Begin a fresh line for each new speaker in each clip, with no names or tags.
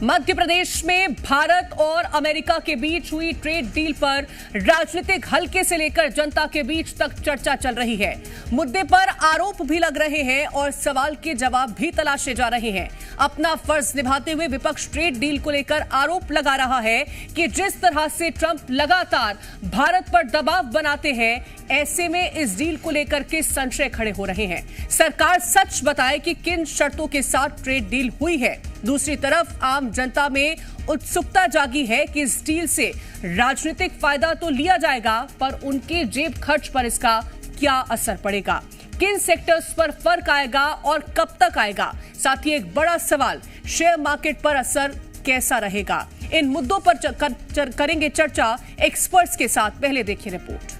मध्य प्रदेश में भारत और अमेरिका के बीच हुई ट्रेड डील पर राजनीतिक हलके से लेकर जनता के बीच तक चर्चा चल रही है। मुद्दे पर आरोप भी लग रहे हैं और सवाल के जवाब भी तलाशे जा रहे हैं। अपना फर्ज निभाते हुए विपक्ष ट्रेड डील को लेकर आरोप लगा रहा है कि जिस तरह से ट्रंप लगातार भारत पर दबाव बनाते हैं, ऐसे में इस डील को लेकर के संशय खड़े हो रहे हैं। सरकार सच बताए कि किन शर्तों के साथ ट्रेड डील हुई है। दूसरी तरफ आम जनता में उत्सुकता जागी है कि इस डील से राजनीतिक फायदा तो लिया जाएगा, पर उनके जेब खर्च पर इसका क्या असर पड़ेगा, किन सेक्टर्स पर फर्क आएगा और कब तक आएगा। साथ ही एक बड़ा सवाल, शेयर मार्केट पर असर कैसा रहेगा। इन मुद्दों पर करेंगे चर्चा एक्सपर्ट्स के साथ। पहले देखिए रिपोर्ट।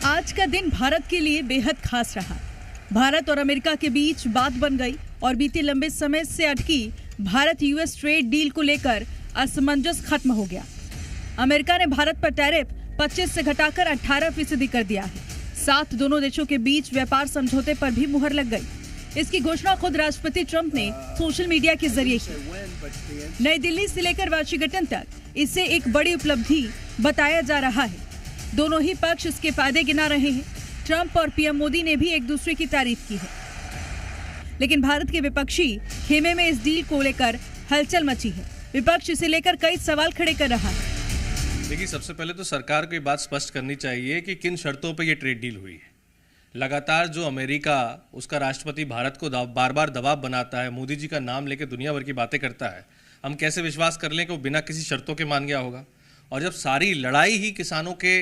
आज का दिन भारत के लिए बेहद खास रहा। भारत और अमेरिका के बीच बात बन गई और बीते लंबे समय से अटकी भारत यूएस ट्रेड डील को लेकर असमंजस खत्म हो गया। अमेरिका ने भारत पर टैरिफ 25 से घटाकर 18% कर दिया है। साथ दोनों देशों के बीच व्यापार समझौते पर भी मुहर लग गई। इसकी घोषणा खुद राष्ट्रपति ट्रंप ने सोशल मीडिया के जरिए की। नई दिल्ली से लेकर वाशिंगटन तक इसे एक बड़ी उपलब्धि बताया जा रहा है। दोनों ही पक्ष इसके फायदे गिना रहे हैं। ट्रंप और पीएम मोदी ने भी एक दूसरे की तारीफ की है, लेकिन भारत के विपक्षी खेमे में इस डील को लेकर हलचल मची है। विपक्ष इसे लेकर कई सवाल खड़े कर रहा है।
देखिए, सबसे पहले तो सरकार को ये बात स्पष्ट करनी चाहिए कि किन शर्तों पर यह ट्रेड डील हुई है। लगातार जो अमेरिका, उसका राष्ट्रपति भारत को बार बार दबाव बनाता है, मोदी जी का नाम लेकर दुनिया भर की बातें करता है, हम कैसे विश्वास कर लें कि वो बिना किसी शर्तों के मान गया होगा। और जब सारी लड़ाई ही किसानों के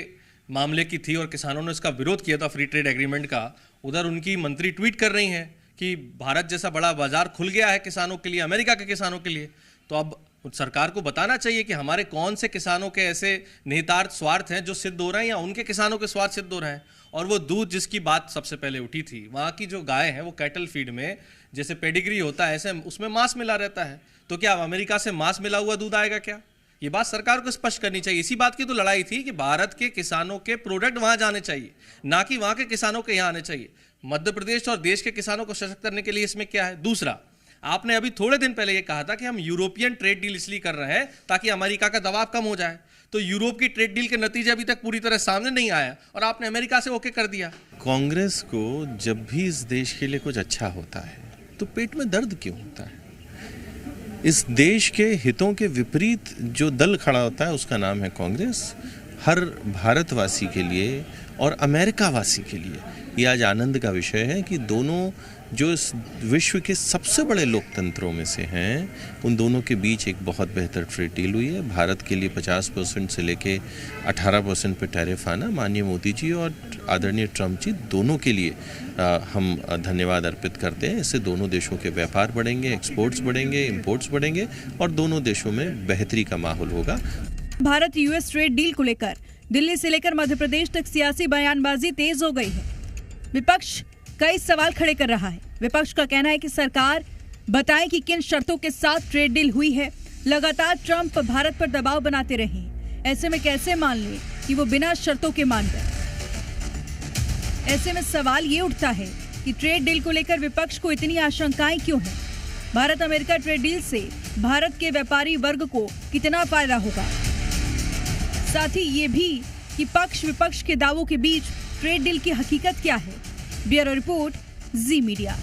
मामले की थी और किसानों ने इसका विरोध किया था, फ्री ट्रेड एग्रीमेंट का, उधर उनकी मंत्री ट्वीट कर रही हैं कि भारत जैसा बड़ा बाजार खुल गया है किसानों के लिए, अमेरिका के किसानों के लिए। तो अब सरकार को बताना चाहिए कि हमारे कौन से किसानों के ऐसे निहितार्थ स्वार्थ हैं जो सिद्ध हो रहे हैं, या उनके किसानों के स्वार्थ सिद्ध हो रहे हैं। और वो दूध जिसकी बात सबसे पहले उठी थी, वहाँ की जो गाय है वो कैटल फीड में जैसे पेडिग्री होता है, ऐसे उसमें मांस मिला रहता है। तो क्या अमेरिका से मांस मिला हुआ दूध आएगा क्या? ये बात सरकार को स्पष्ट करनी चाहिए। इसी बात की तो लड़ाई थी कि भारत के किसानों के प्रोडक्ट वहां जाने चाहिए, ना कि वहां के किसानों के यहाँ आने चाहिए। मध्य प्रदेश और देश के किसानों को सशक्त करने के लिए इसमें क्या है। दूसरा, आपने अभी थोड़े दिन पहले ये कहा था कि हम यूरोपियन ट्रेड डील इसलिए कर रहे हैं ताकि अमेरिका का दबाव कम हो जाए। तो यूरोप की ट्रेड डील के नतीजे अभी तक पूरी तरह सामने नहीं आया और आपने अमेरिका से ओके कर दिया।
कांग्रेस को जब भी इस देश के लिए कुछ अच्छा होता है तो पेट में दर्द क्यों होता है? इस देश के हितों के विपरीत जो दल खड़ा होता है उसका नाम है कांग्रेस। हर भारतवासी के लिए और अमेरिका वासी के लिए ये आज आनंद का विषय है कि दोनों जो इस विश्व के सबसे बड़े लोकतंत्रों में से हैं, उन दोनों के बीच एक बहुत बेहतर ट्रेड डील हुई है। भारत के लिए 50% से लेके 18% पे टैरिफ आना, माननीय मोदी जी और आदरणीय ट्रंप जी दोनों के लिए हम धन्यवाद अर्पित करते हैं। इससे दोनों देशों के व्यापार बढ़ेंगे, एक्सपोर्ट्स बढ़ेंगे, इंपोर्ट्स बढ़ेंगे और दोनों देशों में बेहतरी का माहौल होगा।
भारत यूएस ट्रेड डील को लेकर दिल्ली से लेकर मध्य प्रदेश तक सियासी बयानबाजी तेज हो गई है। विपक्ष कई सवाल खड़े कर रहा है। विपक्ष का कहना है कि सरकार बताए कि किन शर्तों के साथ ट्रेड डील हुई है। लगातार ट्रंप भारत पर दबाव बनाते रहे, ऐसे में कैसे मान लें कि वो बिना शर्तों के मान गए। ऐसे में सवाल ये उठता है कि ट्रेड डील को लेकर विपक्ष को इतनी आशंकाएं क्यों हैं। भारत अमेरिका ट्रेड डील से भारत के व्यापारी वर्ग को कितना फायदा होगा। साथ ही ये भी कि पक्ष विपक्ष के दावों के बीच ट्रेड डील की हकीकत क्या है। ब्यूरो रिपोर्ट, जी मीडिया।